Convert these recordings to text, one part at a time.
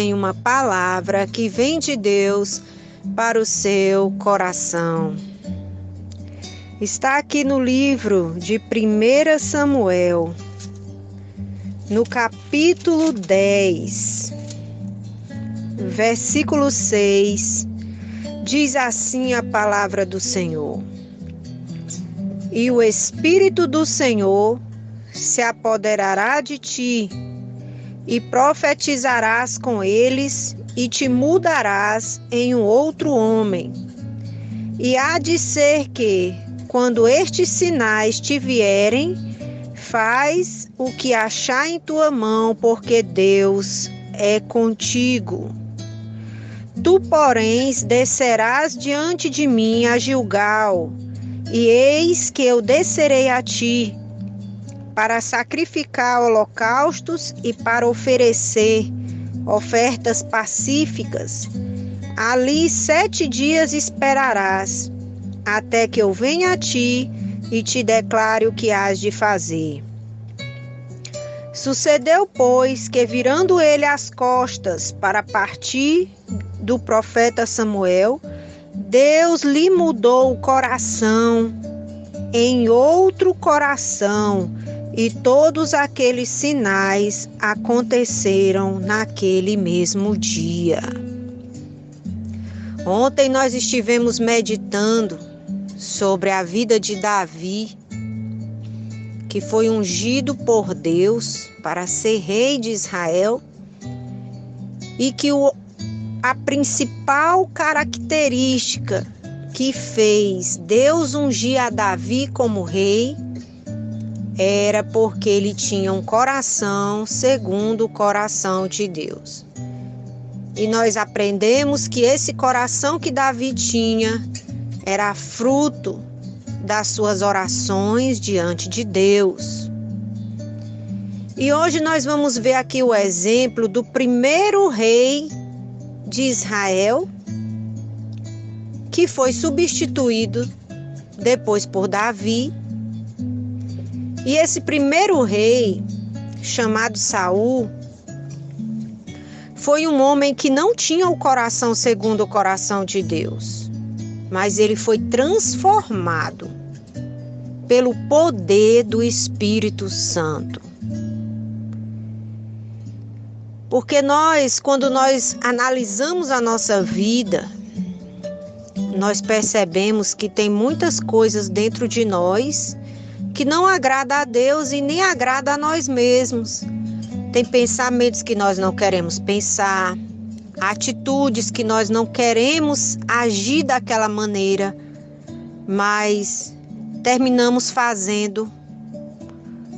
Tem uma palavra que vem de Deus para o seu coração. Está aqui no livro de 1 Samuel, no capítulo 10, versículo 6, diz assim a palavra do Senhor: E o Espírito do Senhor se apoderará de ti, e profetizarás com eles, e te mudarás em um outro homem. E há de ser que, quando estes sinais te vierem, faz o que achar em tua mão, porque Deus é contigo. Tu, porém, descerás diante de mim a Gilgal, e eis que eu descerei a ti, para sacrificar holocaustos e para oferecer ofertas pacíficas. Ali 7 dias esperarás, até que eu venha a ti e te declare o que hás de fazer. Sucedeu, pois, que virando ele as costas para partir do profeta Samuel, Deus lhe mudou o coração em outro coração, e todos aqueles sinais aconteceram naquele mesmo dia. Ontem nós estivemos meditando sobre a vida de Davi, que foi ungido por Deus para ser rei de Israel, e que a principal característica que fez Deus ungir a Davi como rei era porque ele tinha um coração segundo o coração de Deus. E nós aprendemos que esse coração que Davi tinha era fruto das suas orações diante de Deus. E hoje nós vamos ver aqui o exemplo do primeiro rei de Israel, que foi substituído depois por Davi. E esse primeiro rei, chamado Saul, foi um homem que não tinha o coração segundo o coração de Deus, mas ele foi transformado pelo poder do Espírito Santo. Porque quando nós analisamos a nossa vida, nós percebemos que tem muitas coisas dentro de nós que não agrada a Deus e nem agrada a nós mesmos. Tem pensamentos que nós não queremos pensar, atitudes que nós não queremos agir daquela maneira, mas terminamos fazendo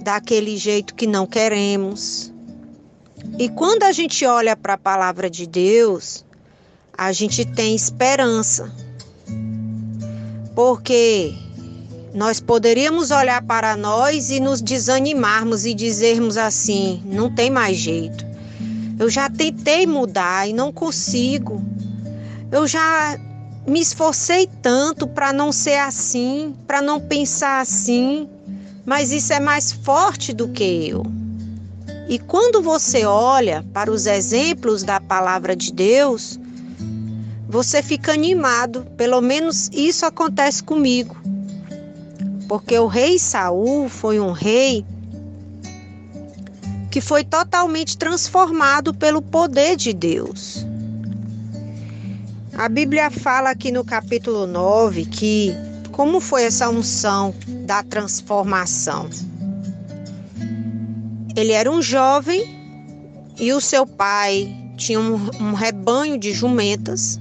daquele jeito que não queremos. E quando a gente olha para a palavra de Deus, a gente tem esperança, porque nós poderíamos olhar para nós e nos desanimarmos e dizermos assim: não tem mais jeito. Eu já tentei mudar e não consigo. Eu já me esforcei tanto para não ser assim, para não pensar assim, mas isso é mais forte do que eu. E quando você olha para os exemplos da palavra de Deus, você fica animado. Pelo menos isso acontece comigo. Porque o rei Saul foi um rei que foi totalmente transformado pelo poder de Deus. A Bíblia fala aqui no capítulo 9 que como foi essa unção da transformação. Ele era um jovem e o seu pai tinha um rebanho de jumentas,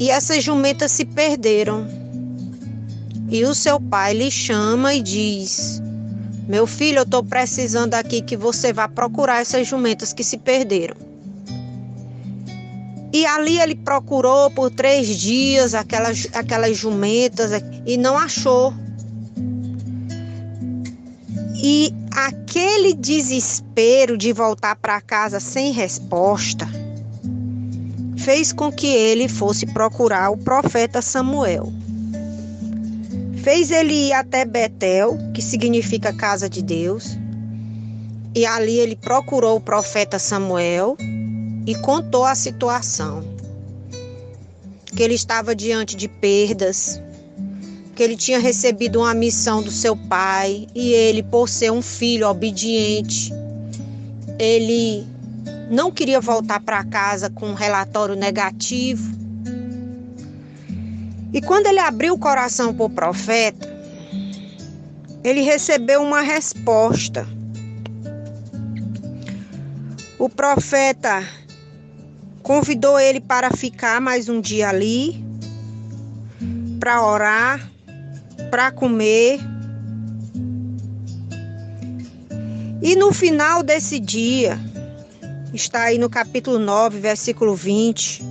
e essas jumentas se perderam. E o seu pai lhe chama e diz: meu filho, eu estou precisando aqui que você vá procurar essas jumentas que se perderam. E ali ele procurou por 3 dias aquelas jumentas e não achou. E aquele desespero de voltar para casa sem resposta fez com que ele fosse procurar o profeta Samuel. Fez ele ir até Betel, que significa casa de Deus, e ali ele procurou o profeta Samuel e contou a situação. Que ele estava diante de perdas, que ele tinha recebido uma missão do seu pai e ele, por ser um filho obediente, ele não queria voltar para casa com um relatório negativo. E quando ele abriu o coração para o profeta, ele recebeu uma resposta. O profeta convidou ele para ficar mais um dia ali, para orar, para comer. E no final desse dia, está aí no capítulo 9, versículo 20,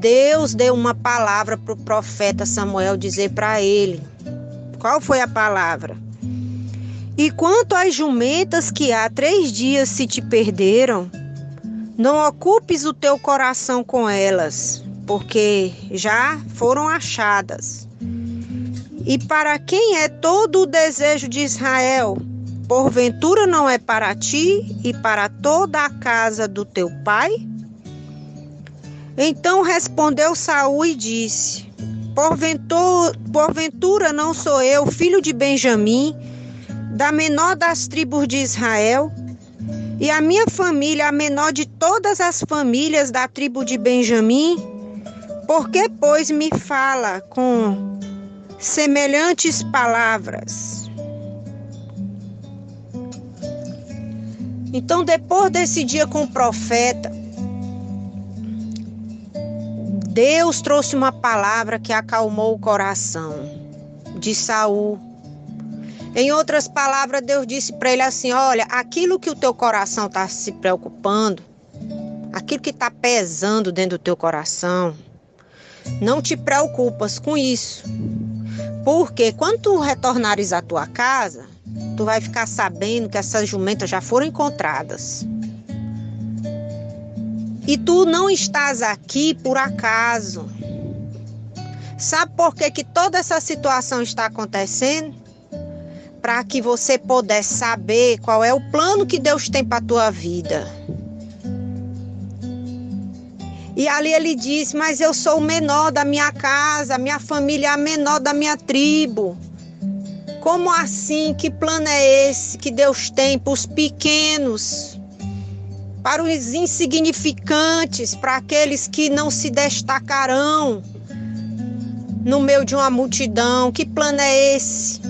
Deus deu uma palavra para o profeta Samuel dizer para ele. Qual foi a palavra? E quanto às jumentas que há 3 dias se te perderam, não ocupes o teu coração com elas, porque já foram achadas. E para quem é todo o desejo de Israel, porventura não é para ti e para toda a casa do teu pai? Então respondeu Saul e disse: Porventura não sou eu, filho de Benjamim, da menor das tribos de Israel, e a minha família a menor de todas as famílias da tribo de Benjamim? Por que, pois, me fala com semelhantes palavras? Então, depois desse dia com o profeta, Deus trouxe uma palavra que acalmou o coração de Saul. Em outras palavras, Deus disse para ele assim: olha, aquilo que o teu coração está se preocupando, aquilo que está pesando dentro do teu coração, não te preocupas com isso. Porque quando tu retornares à tua casa, tu vai ficar sabendo que essas jumentas já foram encontradas. E tu não estás aqui por acaso. Sabe por que toda essa situação está acontecendo? Para que você pudesse saber qual é o plano que Deus tem para a tua vida. E ali ele disse: mas eu sou o menor da minha casa, minha família é a menor da minha tribo. Como assim? Que plano é esse que Deus tem para os pequenos? Para os insignificantes, para aqueles que não se destacarão no meio de uma multidão. Que plano é esse?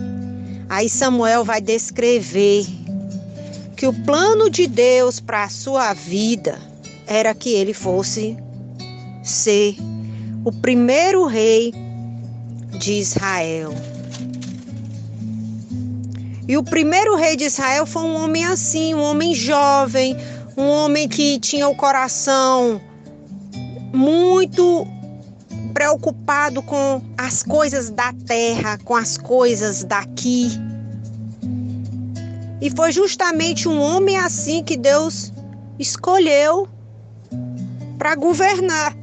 Aí Samuel vai descrever que o plano de Deus para a sua vida era que ele fosse ser o primeiro rei de Israel. E o primeiro rei de Israel foi um homem assim, um homem jovem, um homem que tinha o coração muito preocupado com as coisas da terra, com as coisas daqui. E foi justamente um homem assim que Deus escolheu para governar.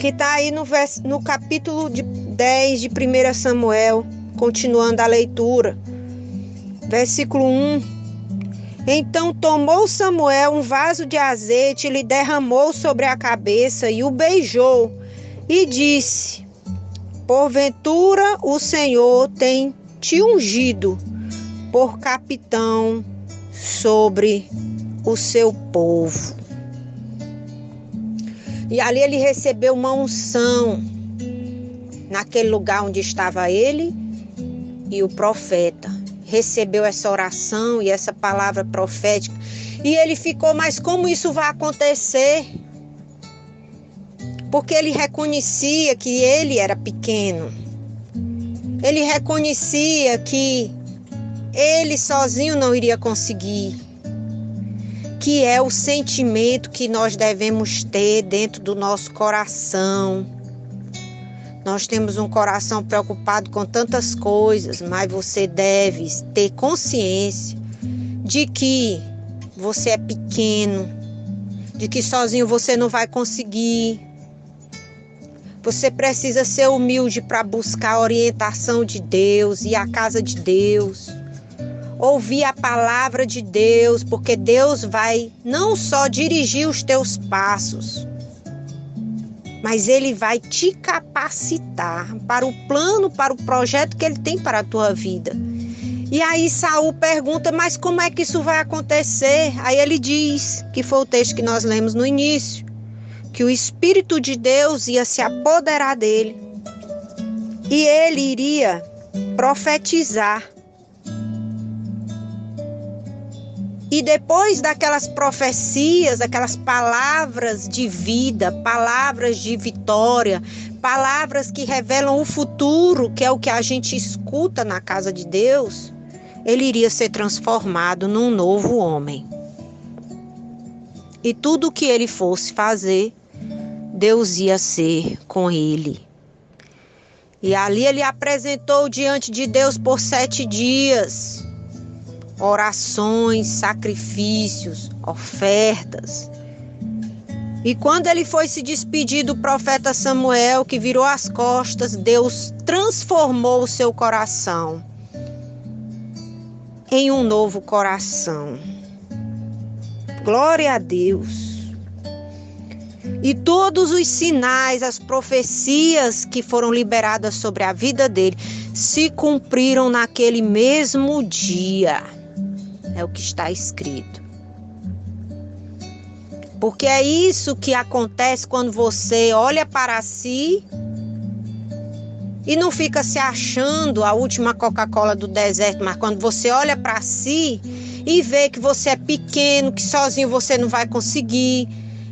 Que está aí no capítulo 10 de 1 Samuel, continuando a leitura. Versículo 1. Então tomou Samuel um vaso de azeite, lhe derramou sobre a cabeça e o beijou, e disse: porventura o Senhor tem te ungido por capitão sobre o seu povo. E ali ele recebeu uma unção, naquele lugar onde estava ele e o profeta. Recebeu essa oração e essa palavra profética. E ele ficou: mas como isso vai acontecer? Porque ele reconhecia que ele era pequeno. Ele reconhecia que ele sozinho não iria conseguir. Que é o sentimento que nós devemos ter dentro do nosso coração. Nós temos um coração preocupado com tantas coisas, mas você deve ter consciência de que você é pequeno, de que sozinho você não vai conseguir. Você precisa ser humilde para buscar a orientação de Deus e a casa de Deus. ouvir a palavra de Deus, porque Deus vai não só dirigir os teus passos, mas Ele vai te capacitar para o plano, para o projeto que Ele tem para a tua vida. E aí Saul pergunta, mas como é que isso vai acontecer? Aí ele diz, que foi o texto que nós lemos no início, que o Espírito de Deus ia se apoderar dele e ele iria profetizar. E depois daquelas profecias, aquelas palavras de vida, palavras de vitória, palavras que revelam o futuro, que é o que a gente escuta na casa de Deus, ele iria ser transformado num novo homem. E tudo o que ele fosse fazer, Deus ia ser com ele. E ali ele apresentou diante de Deus por 7 dias, orações, sacrifícios, ofertas. E quando ele foi se despedir do profeta Samuel, que virou as costas, Deus transformou o seu coração em um novo coração. Glória a Deus. E todos os sinais, as profecias que foram liberadas sobre a vida dele, se cumpriram naquele mesmo dia. É o que está escrito. Porque é isso que acontece quando você olha para si e não fica se achando a última Coca-Cola do deserto, mas quando você olha para si e vê que você é pequeno, que sozinho você não vai conseguir,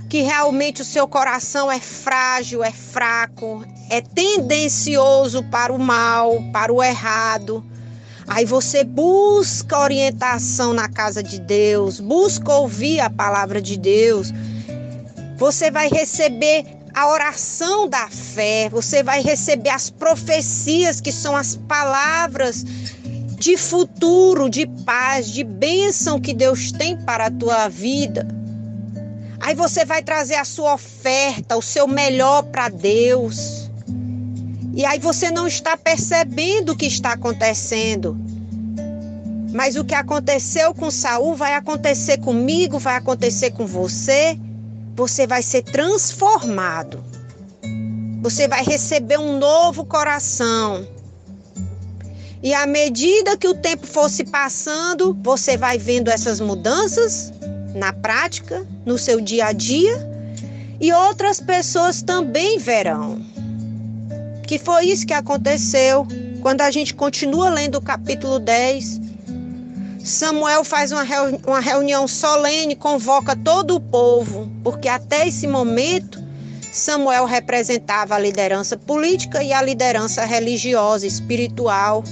que realmente o seu coração é frágil, é fraco, é tendencioso para o mal, para o errado. Aí você busca orientação na casa de Deus, busca ouvir a palavra de Deus. Você vai receber a oração da fé, você vai receber as profecias, que são as palavras de futuro, de paz, de bênção que Deus tem para a tua vida. Aí você vai trazer a sua oferta, o seu melhor para Deus. E aí você não está percebendo o que está acontecendo. Mas o que aconteceu com Saul vai acontecer comigo, vai acontecer com você. Você vai ser transformado. Você vai receber um novo coração. E à medida que o tempo for se passando, você vai vendo essas mudanças na prática, no seu dia a dia. E outras pessoas também verão. Que foi isso que aconteceu quando a gente continua lendo o capítulo 10. Samuel faz uma reunião solene, convoca todo o povo, porque até esse momento Samuel representava a liderança política e a liderança religiosa, espiritual.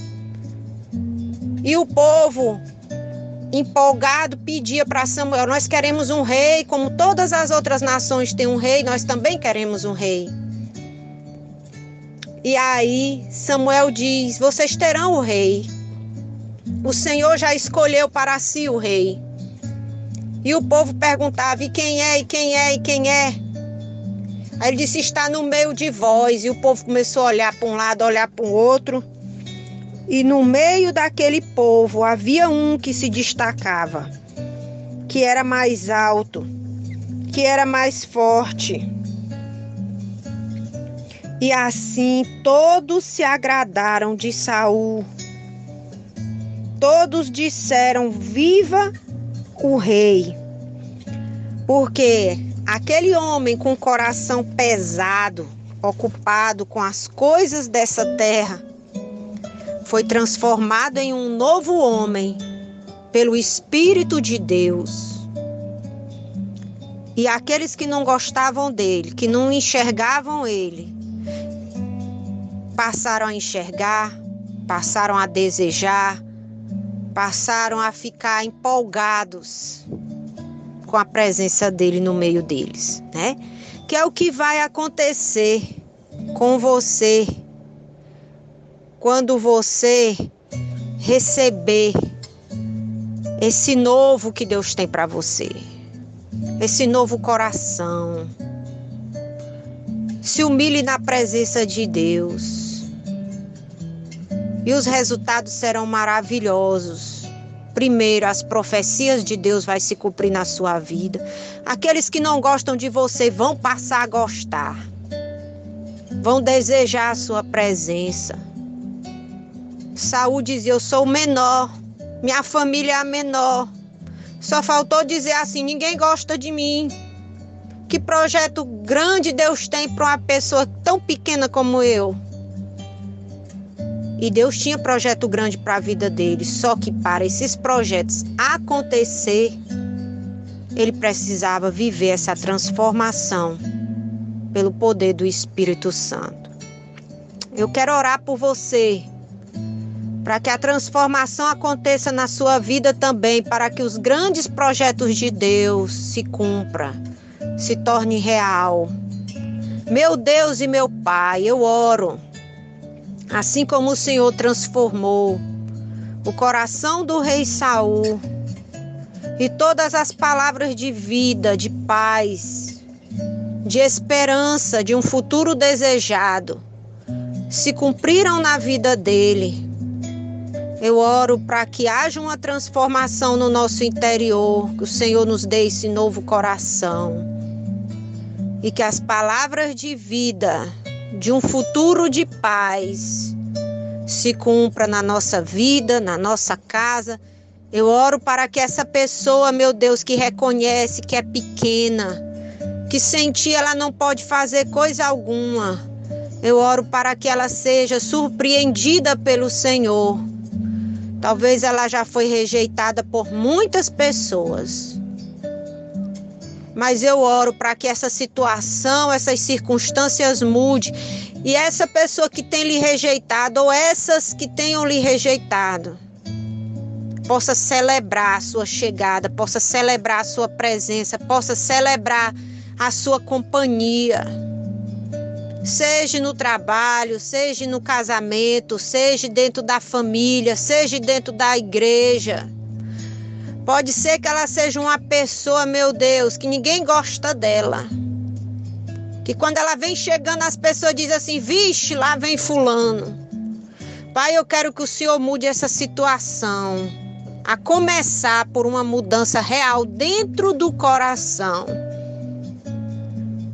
E o povo, empolgado, pedia para Samuel, nós queremos um rei, como todas as outras nações têm um rei, nós também queremos um rei. E aí Samuel diz, vocês terão o rei. O Senhor já escolheu para si o rei. E o povo perguntava, e quem é, e quem é, e quem é? Aí ele disse, está no meio de vós. E o povo começou a olhar para um lado, olhar para o outro. E no meio daquele povo havia um que se destacava, que era mais alto, que era mais forte. E assim todos se agradaram de Saul. Todos disseram, viva o rei. Porque aquele homem com o coração pesado, ocupado com as coisas dessa terra, foi transformado em um novo homem pelo Espírito de Deus. E aqueles que não gostavam dele, que não enxergavam ele, passaram a enxergar, passaram a desejar, passaram a ficar empolgados com a presença dele no meio deles, né? Que é o que vai acontecer com você quando você receber esse novo que Deus tem para você, esse novo coração. Se humilhe na presença de Deus. E os resultados serão maravilhosos. primeiro as profecias de Deus vai se cumprir na sua vida. Aqueles que não gostam de você vão passar a gostar. Vão desejar a sua presença. Saul dizia, eu sou o menor, minha família é a menor. Só faltou dizer assim, ninguém gosta de mim. Que projeto grande Deus tem para uma pessoa tão pequena como eu? E Deus tinha projeto grande para a vida dele, só que para esses projetos acontecer, ele precisava viver essa transformação pelo poder do Espírito Santo. Eu quero orar por você, para que a transformação aconteça na sua vida também, para que os grandes projetos de Deus se cumpram, se torne real. Meu Deus e meu Pai, eu oro. Assim como o Senhor transformou o coração do rei Saul e todas as palavras de vida, de paz, de esperança, de um futuro desejado, se cumpriram na vida dele. Eu oro para que haja uma transformação no nosso interior, que o Senhor nos dê esse novo coração e que as palavras de vida, de um futuro de paz, se cumpra na nossa vida, na nossa casa. Eu oro para que essa pessoa, meu Deus, que reconhece que é pequena, que sem ti ela não pode fazer coisa alguma, eu oro para que ela seja surpreendida pelo Senhor. Talvez ela já foi rejeitada por muitas pessoas. Mas eu oro para que essa situação, essas circunstâncias mude. E essa pessoa que tem lhe rejeitado, ou essas que tenham lhe rejeitado, possa celebrar a sua chegada, possa celebrar a sua presença, possa celebrar a sua companhia. Seja no trabalho, seja no casamento, seja dentro da família, seja dentro da igreja. Pode ser que ela seja uma pessoa, meu Deus, que ninguém gosta dela. Que quando ela vem chegando, as pessoas dizem assim, vixe, lá vem fulano. Pai, eu quero que o Senhor mude essa situação. A começar por uma mudança real dentro do coração.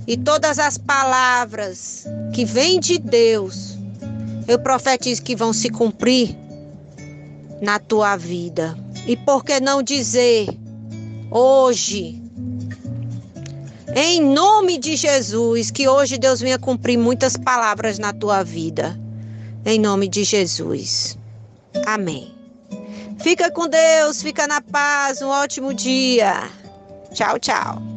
E todas as palavras que vêm de Deus, eu profetizo que vão se cumprir na tua vida. E por que não dizer hoje, em nome de Jesus, que hoje Deus venha cumprir muitas palavras na tua vida. Em nome de Jesus. Amém. Fica com Deus, fica na paz, um ótimo dia. Tchau, tchau.